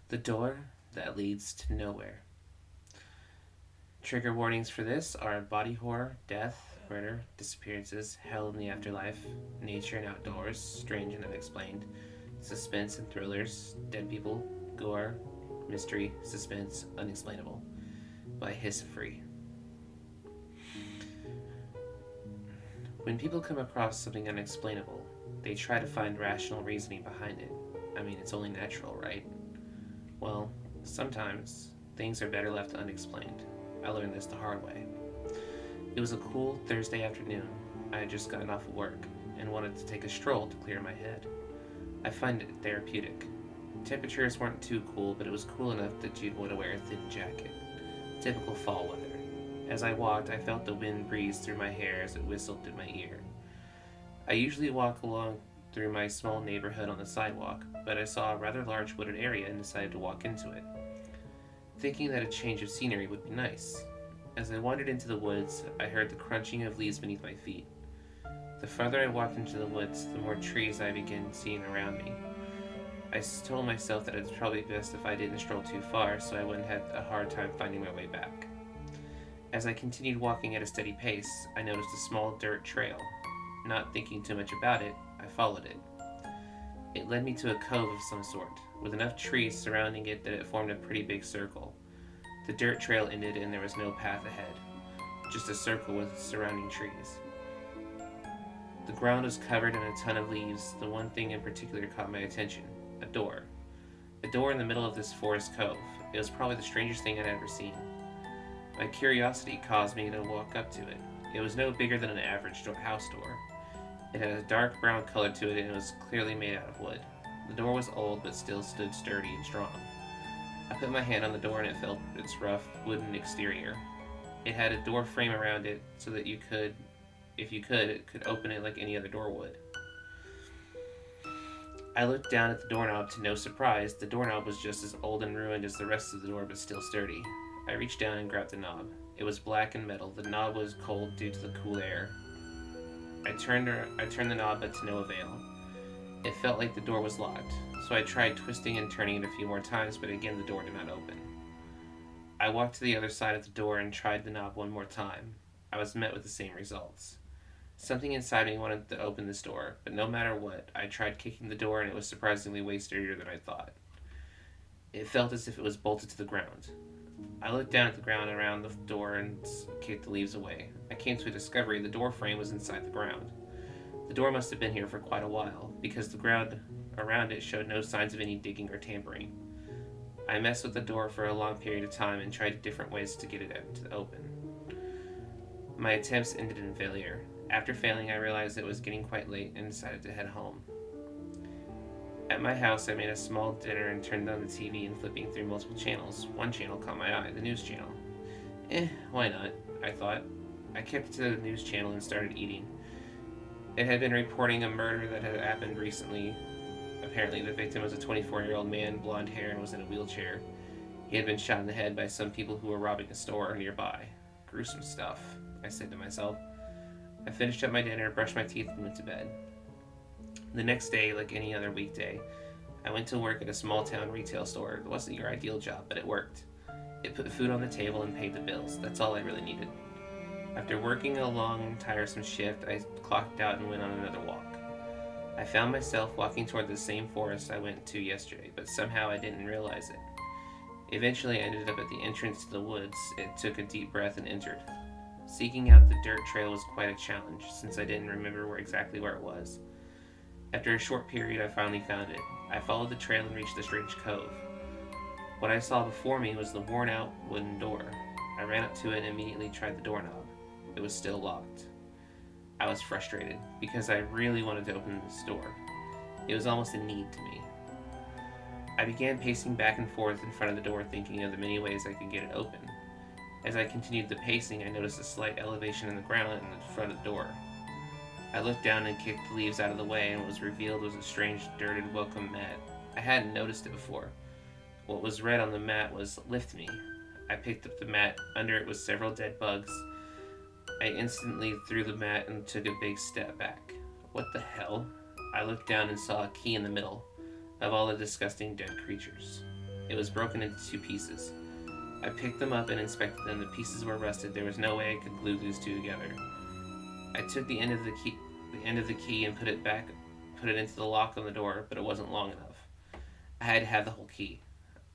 The door that leads to nowhere. Trigger warnings for this are body horror, death, murder, disappearances, hell in the afterlife, nature and outdoors, strange and unexplained, suspense and thrillers, dead people, gore, mystery, suspense, unexplainable. By Hiss Free. When people come across something unexplainable, they try to find rational reasoning behind it. I mean, it's only natural, right? Well, sometimes things are better left unexplained. I learned this the hard way. It was a cool Thursday afternoon. I had just gotten off of work and wanted to take a stroll to clear my head. I find it therapeutic. Temperatures weren't too cool, but it was cool enough that you'd want to wear a thin jacket. Typical fall weather. As I walked, I felt the wind breeze through my hair as it whistled through my ear. I usually walk along through my small neighborhood on the sidewalk, but I saw a rather large wooded area and decided to walk into it, thinking that a change of scenery would be nice. As I wandered into the woods, I heard the crunching of leaves beneath my feet. The further I walked into the woods, the more trees I began seeing around me. I told myself that it was probably best if I didn't stroll too far so I wouldn't have a hard time finding my way back. As I continued walking at a steady pace, I noticed a small dirt trail. Not thinking too much about it, I followed it. It led me to a cove of some sort, with enough trees surrounding it that it formed a pretty big circle. The dirt trail ended and there was no path ahead, just a circle with surrounding trees. The ground was covered in a ton of leaves. The one thing in particular caught my attention: a door. A door in the middle of this forest cove. It was probably the strangest thing I'd ever seen. My curiosity caused me to walk up to it. It was no bigger than an average house door. It had a dark brown color to it and it was clearly made out of wood. The door was old but still stood sturdy and strong. I put my hand on the door and it felt its rough wooden exterior. It had a door frame around it so that you could, if you could, it could open it like any other door would. I looked down at the doorknob. To no surprise, the doorknob was just as old and ruined as the rest of the door but still sturdy. I reached down and grabbed the knob. It was black and metal. The knob was cold due to the cool air. I turned the knob, but to no avail. It felt like the door was locked, so I tried twisting and turning it a few more times, but again the door did not open. I walked to the other side of the door and tried the knob one more time. I was met with the same results. Something inside me wanted to open this door, but no matter what, I tried kicking the door and it was surprisingly way sturdier than I thought. It felt as if it was bolted to the ground. I looked down at the ground around the door and kicked the leaves away. I came to a discovery: the door frame was inside the ground. The door must have been here for quite a while, because the ground around it showed no signs of any digging or tampering. I messed with the door for a long period of time and tried different ways to get it to open. My attempts ended in failure. After failing, I realized it was getting quite late and decided to head home. At my house, I made a small dinner and turned on the TV and flipping through multiple channels. One channel caught my eye, the news channel. Why not? I thought. I kept to the news channel and started eating. It had been reporting a murder that had happened recently. Apparently, the victim was a 24-year-old man, blonde hair, and was in a wheelchair. He had been shot in the head by some people who were robbing a store nearby. Gruesome stuff, I said to myself. I finished up my dinner, brushed my teeth, and went to bed. The next day, like any other weekday, I went to work at a small-town retail store. It wasn't your ideal job, but it worked. It put food on the table and paid the bills. That's all I really needed. After working a long, tiresome shift, I clocked out and went on another walk. I found myself walking toward the same forest I went to yesterday, but somehow I didn't realize it. Eventually, I ended up at the entrance to the woods. It took a deep breath and entered. Seeking out the dirt trail was quite a challenge, since I didn't remember exactly where it was. After a short period, I finally found it. I followed the trail and reached the strange cove. What I saw before me was the worn-out wooden door. I ran up to it and immediately tried the doorknob. It was still locked. I was frustrated, because I really wanted to open this door. It was almost a need to me. I began pacing back and forth in front of the door, thinking of the many ways I could get it open. As I continued the pacing, I noticed a slight elevation in the ground in the front of the door. I looked down and kicked the leaves out of the way, and what was revealed was a strange, dirted welcome mat. I hadn't noticed it before. What was read on the mat was, "Lift me." I picked up the mat. Under it was several dead bugs. I instantly threw the mat and took a big step back. What the hell? I looked down and saw a key in the middle of all the disgusting dead creatures. It was broken into 2 pieces. I picked them up and inspected them. The pieces were rusted. There was no way I could glue these 2 together. I took the end of the key and put it into the lock on the door, but it wasn't long enough. I had to have the whole key.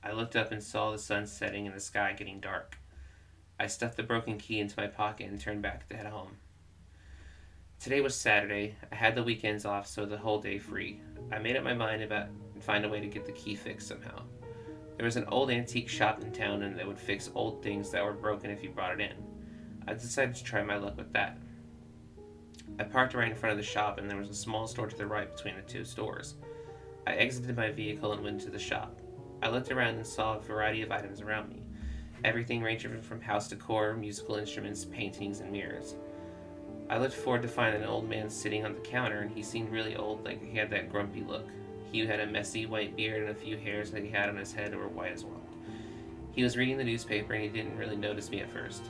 I looked up and saw the sun setting and the sky getting dark. I stuffed the broken key into my pocket and turned back to head home. Today was Saturday. I had the weekends off, so the whole day free. I made up my mind about find a way to get the key fixed somehow. There was an old antique shop in town and they would fix old things that were broken if you brought it in. I decided to try my luck with that. I parked right in front of the shop and there was a small store to the right between the 2 stores. I exited my vehicle and went into the shop. I looked around and saw a variety of items around me. Everything ranging from house decor, musical instruments, paintings, and mirrors. I looked forward to finding an old man sitting on the counter and he seemed really old, like he had that grumpy look. He had a messy white beard and a few hairs that he had on his head were white as well. He was reading the newspaper and he didn't really notice me at first.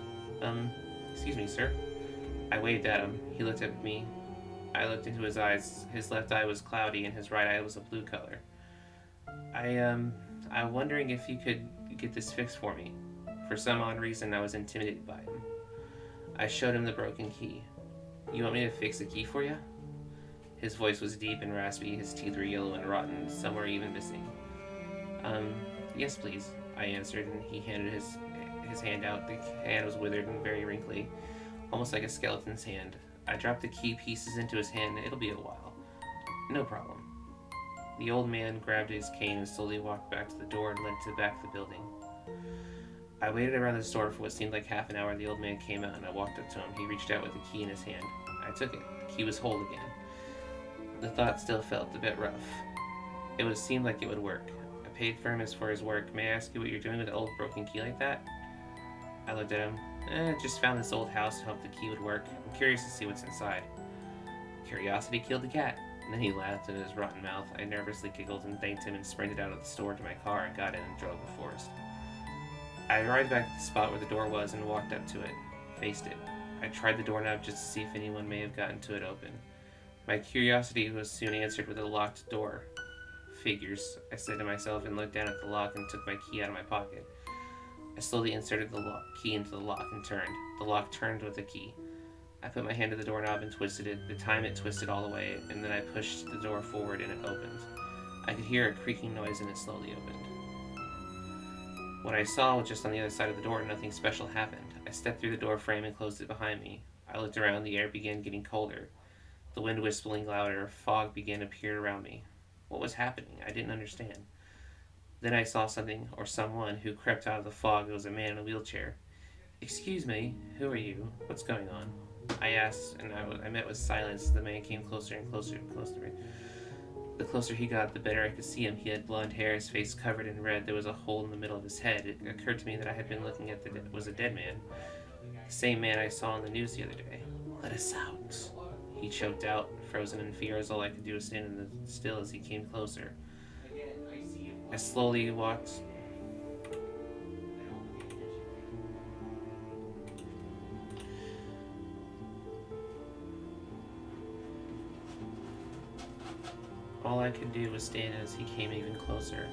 Excuse me, sir. I waved at him. He looked at me. I looked into his eyes. His left eye was cloudy and his right eye was a blue color. I'm wondering if you could get this fixed for me. For some odd reason, I was intimidated by him. I showed him the broken key. You want me to fix the key for you? His voice was deep and raspy, his teeth were yellow and rotten, some were even missing. Yes please, I answered, and he handed his hand out. The hand was withered and very wrinkly, almost like a skeleton's hand. I dropped the key pieces into his hand. It'll be a while. No problem. The old man grabbed his cane and slowly walked back to the door and led to the back of the building. I waited around the store for what seemed like half an hour. The old man came out and I walked up to him. He reached out with the key in his hand. I took it. The key was whole again. The thought still felt a bit rough. It would seem like it would work. I paid for him for his work. May I ask you what you're doing with an old broken key like that? I looked at him. Just found this old house and hoped the key would work. I'm curious to see what's inside. Curiosity killed the cat. And then he laughed in his rotten mouth. I nervously giggled and thanked him and sprinted out of the store to my car and got in and drove the forest. I arrived back at the spot where the door was and walked up to it, faced it. I tried the doorknob just to see if anyone may have gotten to it open. My curiosity was soon answered with a locked door. Figures, I said to myself and looked down at the lock and took my key out of my pocket. I slowly inserted the key into the lock and turned. The lock turned with the key. I put my hand to the doorknob and twisted it. The time it twisted all the way, and then I pushed the door forward and it opened. I could hear a creaking noise and it slowly opened. What I saw was just on the other side of the door and nothing special happened. I stepped through the door frame and closed it behind me. I looked around. The air began getting colder. The wind whistling louder. Fog began to appear around me. What was happening? I didn't understand. Then I saw something, or someone, who crept out of the fog. It was a man in a wheelchair. Excuse me, who are you? What's going on? I asked, and I met with silence. The man came closer and closer and closer to me. The closer he got, the better I could see him. He had blonde hair, his face covered in red. There was a hole in the middle of his head. It occurred to me that I had been looking at was a dead man. The same man I saw on the news the other day. Let us out. He choked out, frozen in fear, as all I could do was stand still as he came closer. I slowly walked. All I could do was stand as he came even closer.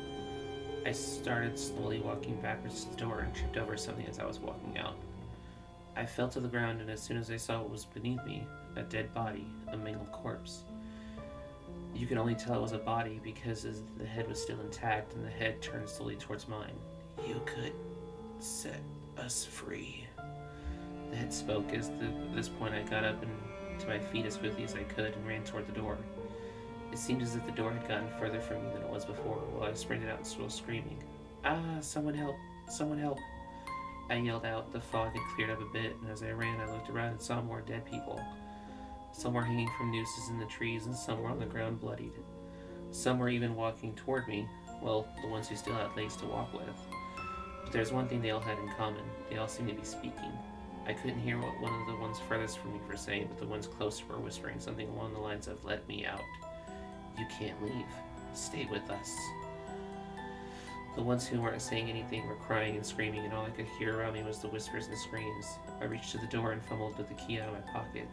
I started slowly walking backwards to the door and tripped over something as I was walking out. I fell to the ground, and as soon as I saw what was beneath me, a dead body, a mangled corpse. You could only tell it was a body because the head was still intact and the head turned slowly towards mine. You could set us free. The head spoke. At this point I got up and to my feet as quickly as I could and ran toward the door. It seemed as if the door had gotten further from me than it was before, while I sprinted out and still screaming. Ah, someone help! Someone help! I yelled out. The fog had cleared up a bit, and as I ran I looked around and saw more dead people. Some were hanging from nooses in the trees, and some were on the ground bloodied. Some were even walking toward me, well, the ones who still had legs to walk with. But there's one thing they all had in common. They all seemed to be speaking. I couldn't hear what one of the ones furthest from me were saying, but the ones closer were whispering something along the lines of, "Let me out. You can't leave. Stay with us." The ones who weren't saying anything were crying and screaming, and all I could hear around me was the whispers and screams. I reached to the door and fumbled with the key out of my pocket.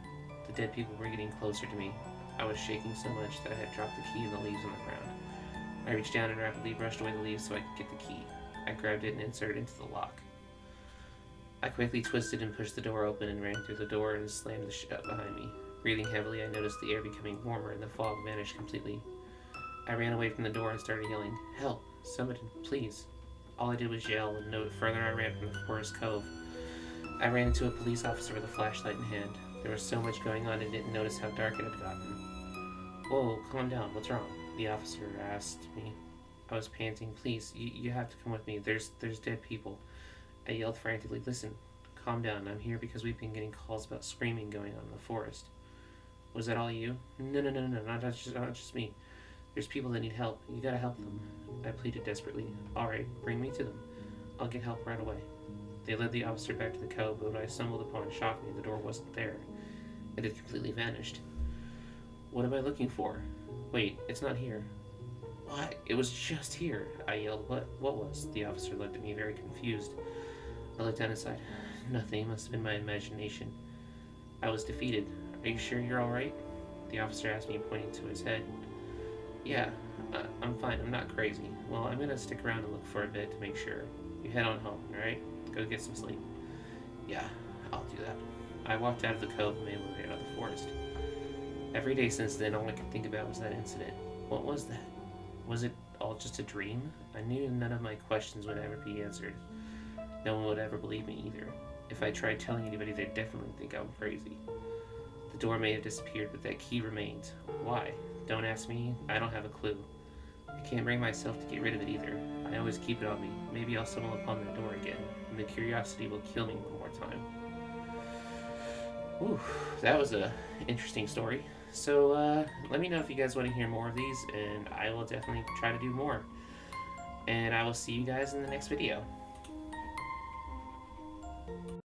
The dead people were getting closer to me. I was shaking so much that I had dropped the key in the leaves on the ground. I reached down and rapidly brushed away the leaves so I could get the key. I grabbed it and inserted it into the lock. I quickly twisted and pushed the door open and ran through the door and slammed the shut behind me. Breathing heavily, I noticed the air becoming warmer and the fog vanished completely. I ran away from the door and started yelling, "Help! Somebody, please!" All I did was yell, and no further I ran from the forest cove. I ran into a police officer with a flashlight in hand. There was so much going on I didn't notice how dark it had gotten. "Whoa, calm down, what's wrong?" the officer asked me. I was panting. "Please, you have to come with me. There's dead people." I yelled frantically, "Listen, calm down. I'm here because we've been getting calls about screaming going on in the forest." "Was that all you?" No, not just me. There's people that need help. You gotta help them." I pleaded desperately. "Alright, bring me to them. I'll get help right away." They led the officer back to the cove, but what I stumbled upon shocked me. The door wasn't there. It had completely vanished. "What am I looking for? Wait, it's not here." "What? It was just here," I yelled. What was?" The officer looked at me very confused. I looked down and sighed. "Nothing. Must have been my imagination." I was defeated. "Are you sure you're alright?" The officer asked me, pointing to his head. "Yeah, I'm fine. I'm not crazy." "Well, I'm gonna stick around and look for a bit to make sure. You head on home, alright? Go get some sleep." "Yeah, I'll do that." I walked out of the cove and made my way out of the forest. Every day since then, all I could think about was that incident. What was that? Was it all just a dream? I knew none of my questions would ever be answered. No one would ever believe me either. If I tried telling anybody, they'd definitely think I'm crazy. The door may have disappeared, but that key remains. Why? Don't ask me. I don't have a clue. I can't bring myself to get rid of it either. I always keep it on me. Maybe I'll stumble upon that door again, and the curiosity will kill me one more time. Ooh, that was a interesting story. So let me know if you guys want to hear more of these, and I will definitely try to do more. And I will see you guys in the next video.